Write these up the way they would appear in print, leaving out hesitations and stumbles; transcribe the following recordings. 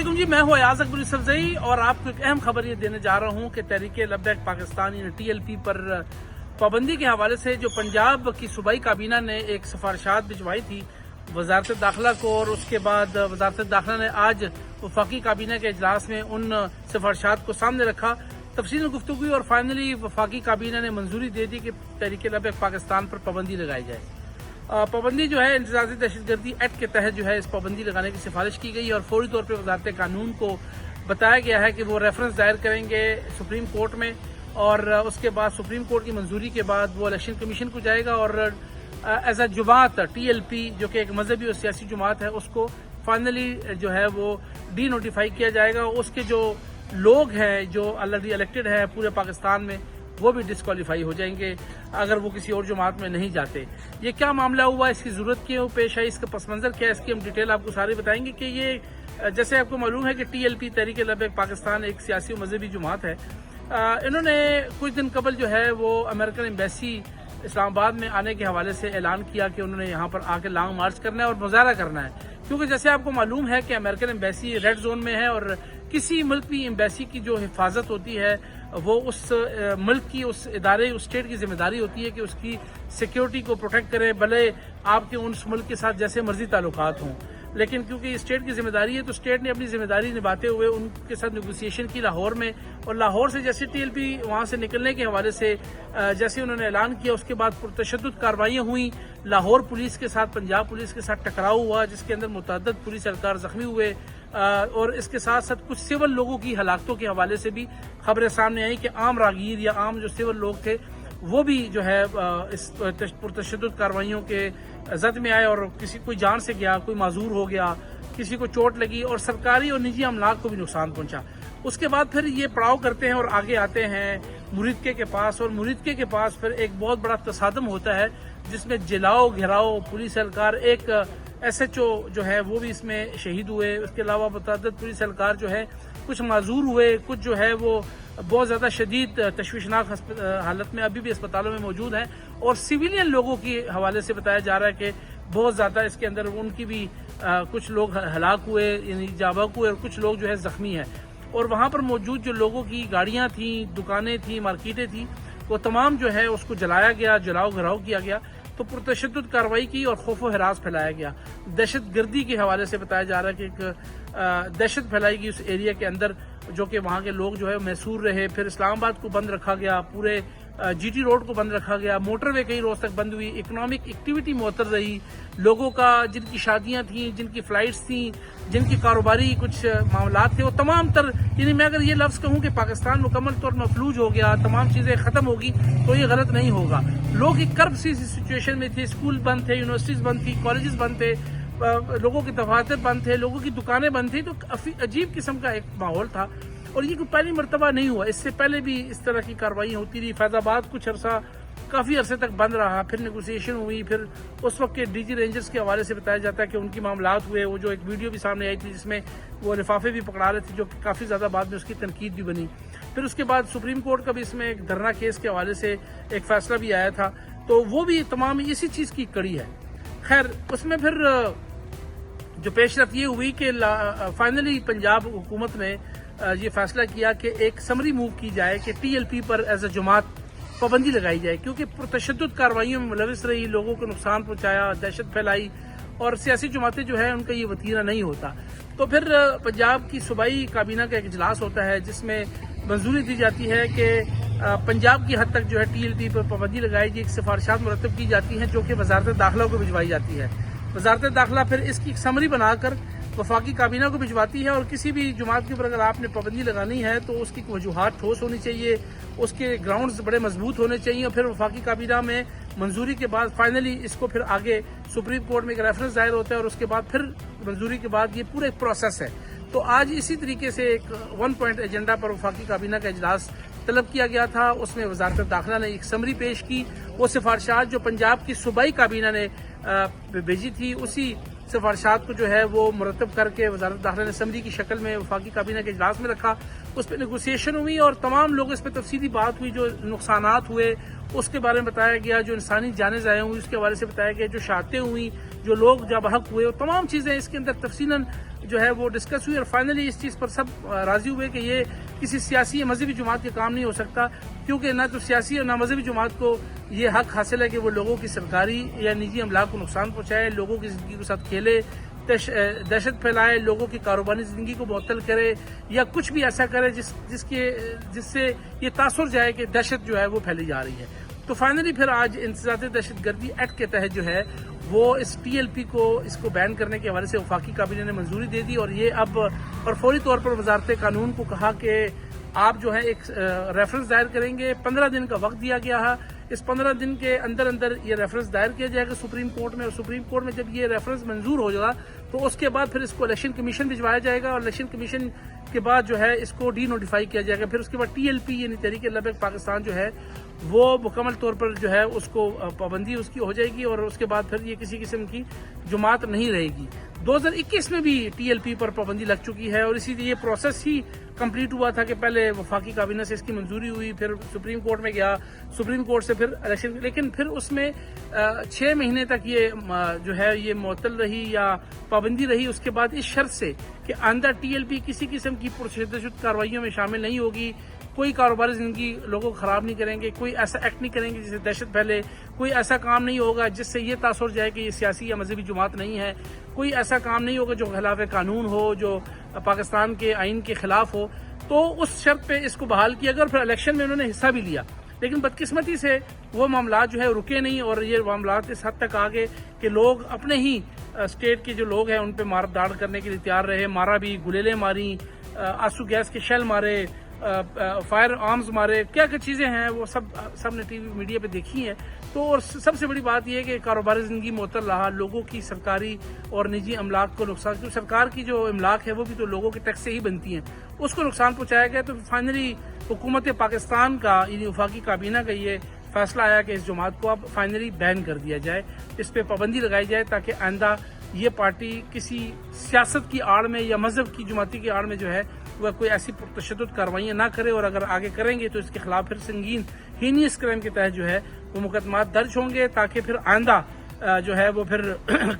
वालेकुम जी, मैं हूँ अयाज अकबर यूसुफजई और आपको एक अहम खबर ये देने जा रहा हूँ कि तहरीक लब्बैक पाकिस्तान यानी TLP पर पाबंदी के हवाले से जो पंजाब की सूबाई काबीना ने एक सिफारिशात भिजवाई थी वजारत दाखिला को, और उसके बाद वजारत दाखिला ने आज वफाकी काबीना के इजलास में उन सिफारिशात को सामने रखा, तफसील गुफ्तगू हुई और फाइनली वफाकी काबीना ने मंजूरी दे दी कि तहरीक लब्बैक पाकिस्तान पर पाबंदी लगाई जाए। पाबंदी जो है इंतजाजी दहशतगर्दी एक्ट के तहत जो है इस पाबंदी लगाने की सिफारिश की गई और फौरी तौर पर वजारत कानून को बताया गया है कि वो रेफरेंस दायर करेंगे सुप्रीम कोर्ट में, और उसके बाद सुप्रीम कोर्ट की मंजूरी के बाद वो इलेक्शन कमीशन को जाएगा और एज अ जुमात TLP जो कि एक मजहबी और सियासी जुमात है उसको फाइनली जो है वो डी नोटिफाई किया जाएगा। उसके जो लोग हैं जो ऑलरेडी इलेक्टेड हैं पूरे पाकिस्तान में वो भी डिस्क्वालीफाई हो जाएंगे अगर वो किसी और जमात में नहीं जाते। ये क्या मामला हुआ, इसकी जरूरत क्यों पेश आई, इसका पस मंजर क्या है, इसकी हम डिटेल आपको सारी बताएंगे। कि ये जैसे आपको मालूम है कि TLP तहरीक लब्बैक पाकिस्तान एक सियासी और मजहबी जमात है। इन्होंने कुछ दिन कबल जो है वो अमेरिकन एम्बेसी इस्लामाबाद में आने के हवाले से ऐलान किया कि उन्होंने यहाँ पर आके लॉन्ग मार्च करना है और मुजाहरा करना है, क्योंकि जैसे आपको मालूम है कि अमेरिकन एम्बेसी रेड जोन में है और किसी मुल्क की एम्बेसी की जो हिफाजत होती है वो उस मुल्क की, उस इदारे, उस स्टेट की जिम्मेदारी होती है कि उसकी सिक्योरिटी को प्रोटेक्ट करे, भले आपके उस मुल्क के साथ जैसे मर्जी ताल्लुकात हों। लेकिन क्योंकि स्टेट की जिम्मेदारी है तो स्टेट ने अपनी जिम्मेदारी निभाते हुए उनके साथ नेगोशिएशन की लाहौर में, और लाहौर से जैसे TLP वहाँ से निकलने के हवाले से जैसे उन्होंने ऐलान किया उसके बाद पुरतशद्दुद कार्रवाइयाँ हुई। लाहौर पुलिस के साथ पंजाब पुलिस के साथ टकराव हुआ जिसके अंदर मुतअद्दिद पुलिस एहलकार जख्मी हुए, और इसके साथ साथ कुछ सिविल लोगों की हलाकतों के हवाले से भी खबरें सामने आई कि आम रागीर या आम जो सिविल लोग थे वो भी जो है इस पुरतशद्दुद कार्रवाइयों के जद में आए और किसी कोई जान से गया, कोई माजूर हो गया, किसी को चोट लगी और सरकारी और निजी अमलाक को भी नुकसान पहुंचा। उसके बाद फिर ये पड़ाव करते हैं और आगे आते हैं मुरीदके के पास, और मुरीदके के पास फिर एक बहुत बड़ा तसादम होता है जिसमें जलाओ घिराओ, पुलिस एहलकार, एक SHO जो है वो भी इसमें शहीद हुए। उसके अलावा मुतअद्दिद पुलिस एहलकार जो है कुछ माजूर हुए, कुछ जो है वो बहुत ज़्यादा शदीद तशवीशनाक हालत में अभी भी अस्पतालों में मौजूद हैं, और सिविलियन लोगों के हवाले से बताया जा रहा है कि बहुत ज़्यादा इसके अंदर उनकी भी कुछ लोग हलाक हुए यानी जाबाक हुए और कुछ लोग जो है ज़ख्मी हैं। और वहाँ पर मौजूद जो लोगों की गाड़ियाँ थी, दुकानें थी, मार्केटें थी, वो तमाम जो है उसको जलाया गया, जलाओ घराव किया गया, तो पुरतशद्दुद कार्रवाई की और खौफ व हिरास फैलाया गया। दहशत गर्दी के हवाले से बताया जा रहा है कि एक दहशत फैलाई गई उस एरिया के अंदर जो कि वहाँ के लोग जो है मैसूर रहे। फिर इस्लामाबाद को बंद रखा गया, पूरे GT रोड को बंद रखा गया, मोटरवे कई रोज तक बंद हुई, इकोनॉमिक एक्टिविटी मुअत्तल रही, लोगों का जिनकी शादियां थी, जिनकी फ्लाइट्स थी, जिनकी कारोबारी कुछ मामलात थे, वो तमाम तर, यानी मैं अगर ये लफ्ज़ कहूँ कि पाकिस्तान मुकम्मल तौर मफलूज हो गया, तमाम चीज़ें ख़त्म होगी तो ये गलत नहीं होगा। लोग एक कर्ब सी सिचुएशन में थे, स्कूल बंद थे, यूनिवर्सिटीज़ बंद थी, कॉलेजेस बंद थे, लोगों के दफातर बंद थे, लोगों की दुकानें बंद थी, तो अजीब किस्म का एक माहौल था। और ये कोई पहली मरतबा नहीं हुआ, इससे पहले भी इस तरह की कार्रवाई होती रही। फैजाबाद कुछ अरसा काफ़ी अरसे तक बंद रहा, फिर नेगोशिएशन हुई, फिर उस वक्त के DG रेंजर्स के हवाले से बताया जाता है कि उनकी मामलात हुए। वो जो एक वीडियो भी सामने आई थी जिसमें वो लिफाफे भी पकड़ा रहे थे, जो काफ़ी ज़्यादा बाद में उसकी तनकीद भी बनी। फिर उसके बाद सुप्रीम कोर्ट का भी इसमें एक धरना केस के हवाले से एक फैसला भी आया था, तो वो भी तमाम इसी चीज़ की कड़ी है। खैर उसमें फिर जो पेशरफ ये हुई कि फाइनली पंजाब हुकूमत ने ये फैसला किया कि एक समरी मूव की जाए कि TLP पर एज अ जमात पाबंदी लगाई जाए, क्योंकि पुरतशद्दुद कार्रवाइयों में मुलविस रही, लोगों को नुकसान पहुंचाया, दहशत फैलाई, और सियासी जमातें जो है उनका ये वतीरा नहीं होता। तो फिर पंजाब की सूबाई काबीना का एक इजलास होता है जिसमें मंजूरी दी जाती है कि पंजाब की हद तक जो है TLP पर पाबंदी लगाई जाए, सिफारिशात मुरतब की जाती हैं जो कि वजारत दाखिला को भिजवाई जाती है। वजारत दाखिला फिर इसकी एक समरी बनाकर वफाकी काबीना को भिजवाती है, और किसी भी जुमात के ऊपर अगर आपने पाबंदी लगानी है तो उसकी वजूहात ठोस होनी चाहिए, उसके ग्राउंड्स बड़े मजबूत होने चाहिए, और फिर वफाकी काबीना में मंजूरी के बाद फाइनली इसको फिर आगे सुप्रीम कोर्ट में एक रेफरेंस दायर होता है, और उसके बाद फिर मंजूरी के बाद ये पूरा एक प्रोसेस है। तो आज इसी तरीके से एक 1 पॉइंट एजेंडा पर वफाकी काबीना का इजलास तलब किया गया था। उसमें वजारत दाखिला ने एक समरी पेश की, वो सिफारिशात जो पंजाब की सूबाई काबीना ने भेजी थी उसी सिफारिशात को जो है वो मुरतब करके वजारत दाखिला ने समरी की शक्ल में वफाकी काबीना के इजलास में रखा। उस पर नेगोशिएशन हुई और तमाम लोग इस पर तफसीली बात हुई, जो नुकसानात हुए उसके बारे में बताया गया, जो इंसानी जानें ज़ाया हुई उसके हवाले से बताया गया, जो शहादतें हुई, जो लोग जब हक हुए, तमाम चीज़ें इसके अंदर तफसीलन جو ہے وہ ڈسکس ہوئی اور فائنلی اس چیز پر سب راضی ہوئے کہ یہ کسی سیاسی یا مذہبی جماعت کے کام نہیں ہو سکتا، کیونکہ نہ تو سیاسی اور نہ مذہبی جماعت کو یہ حق حاصل ہے کہ وہ لوگوں کی سرکاری یا نجی املاک کو نقصان پہنچائے، لوگوں کی زندگی کے ساتھ کھیلے، دہشت پھیلائے، لوگوں کی کاروباری زندگی کو معطل کرے یا کچھ بھی ایسا کرے جس سے یہ تاثر جائے کہ دہشت جو ہے وہ پھیلی جا رہی ہے۔ تو فائنلی پھر آج انسداد دہشت گردی ایکٹ کے تحت جو ہے وہ اس ٹی ایل پی کو اس کو بین کرنے کے حوالے سے وفاقی کابینہ نے منظوری دے دی، اور یہ اب اور فوری طور پر وزارت قانون کو کہا کہ آپ جو ہے ایک ریفرنس دائر کریں گے، 15 دن کا وقت دیا گیا ہے، اس 15 دن کے اندر یہ ریفرنس دائر کیا جائے گا سپریم کورٹ میں، اور سپریم کورٹ میں جب یہ ریفرنس منظور ہو جائے گا تو اس کے بعد پھر اس کو الیکشن کمیشن بھجوایا جائے گا، اور الیکشن کمیشن کے بعد جو ہے اس کو ڈی نوٹیفائی کیا جائے گا، پھر اس کے بعد ٹی ایل پی یعنی تحریک لبیک پاکستان جو ہے وہ مکمل طور پر جو ہے اس کو پابندی اس کی ہو جائے گی، اور اس کے بعد پھر یہ کسی قسم کی جماعت نہیں رہے گی۔ 2021 میں بھی ٹی ایل پی پر پابندی لگ چکی ہے، اور اسی لیے یہ پروسیس ہی کمپلیٹ ہوا تھا کہ پہلے وفاقی کابینہ سے اس کی منظوری ہوئی، پھر سپریم کورٹ میں گیا، سپریم کورٹ سے پھر الیکشن، لیکن پھر اس میں 6 مہینے تک یہ جو ہے یہ معطل رہی یا پابندی رہی، اس کے بعد اس شرط سے کہ آئندہ ٹی ایل پی کسی قسم کی پرتشدد کارروائیوں میں شامل نہیں ہوگی، کوئی کاروباری زندگی لوگوں کو خراب نہیں کریں گے، کوئی ایسا ایکٹ نہیں کریں گے جس سے دہشت پھیلے، کوئی ایسا کام نہیں ہوگا جس سے یہ تاثر جائے کہ یہ سیاسی یا مذہبی جماعت نہیں ہے، کوئی ایسا کام نہیں ہوگا جو خلاف قانون ہو، جو پاکستان کے آئین کے خلاف ہو۔ تو اس شرط پہ اس کو بحال کیا گیا، اور پھر الیکشن میں انہوں نے حصہ بھی لیا، لیکن بدقسمتی سے وہ معاملات جو ہے رکے نہیں، اور یہ معاملات اس حد تک آگے کہ لوگ اپنے ہی اسٹیٹ کے جو لوگ ہیں ان پہ مار داڑ کرنے کے لیے تیار رہے، مارا بھی، گلیلیں ماری، آنسو گیس کے شیل مارے، فائر آرمز مارے، کیا کیا چیزیں ہیں وہ سب نے ٹی وی میڈیا پہ دیکھی ہیں۔ تو اور سب سے بڑی بات یہ ہے کہ کاروباری زندگی معطل رہا، لوگوں کی سرکاری اور نجی املاک کو نقصان، کیونکہ سرکار کی جو املاک ہے وہ بھی تو لوگوں کے ٹیکس سے ہی بنتی ہیں، اس کو نقصان پہنچایا گیا۔ تو فائنلی حکومت پاکستان کا یعنی وفاقی کابینہ کا یہ فیصلہ آیا کہ اس جماعت کو اب فائنلی بین کر دیا جائے، اس پہ پابندی لگائی جائے تاکہ آئندہ یہ پارٹی کسی سیاست کی آڑ میں یا مذہب کی جماعتی کی آڑ میں جو ہے وہ کوئی ایسی پرتشدد کارروائیاں نہ کرے، اور اگر آگے کریں گے تو اس کے خلاف پھر سنگین ہینیس کرائم کے تحت جو ہے وہ مقدمات درج ہوں گے، تاکہ پھر آئندہ جو ہے وہ پھر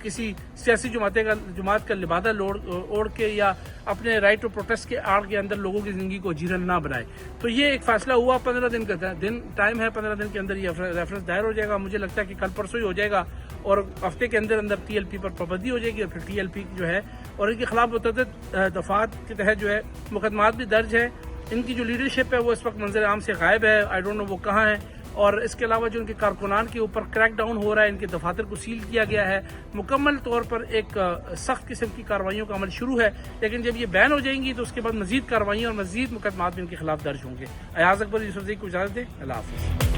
کسی سیاسی جماعت کا لبادہ اوڑھ کے یا اپنے رائٹ ٹو پروٹیسٹ کے آڑ کے اندر لوگوں کی زندگی کو جیرن نہ بنائے۔ تو یہ ایک فیصلہ ہوا، 15 دن کا ٹائم ہے، 15 دن کے اندر یہ ریفرنس دائر ہو جائے گا، مجھے لگتا ہے کہ کل پرسوں ہی ہو جائے گا، اور ہفتے کے اندر ٹی ایل پی پر پابندی ہو جائے گی، اور پھر ٹی ایل پی جو ہے اور ان کے خلاف متعدد دفعات کے تحت جو ہے مقدمات بھی درج ہے۔ ان کی جو لیڈرشپ ہے وہ اس وقت منظر عام سے غائب ہے، آئی ڈونٹ نو وہ کہاں ہے، اور اس کے علاوہ جو ان کے کارکنان کے اوپر کریک ڈاؤن ہو رہا ہے، ان کے دفاتر کو سیل کیا گیا ہے، مکمل طور پر ایک سخت قسم کی کارروائیوں کا عمل شروع ہے، لیکن جب یہ بین ہو جائیں گی تو اس کے بعد مزید کارروائیوں اور مزید مقدمات بھی ان کے خلاف درج ہوں گے۔ ایاز اکبر، یوسف زئی کو اجازت دیں، اللہ حافظ۔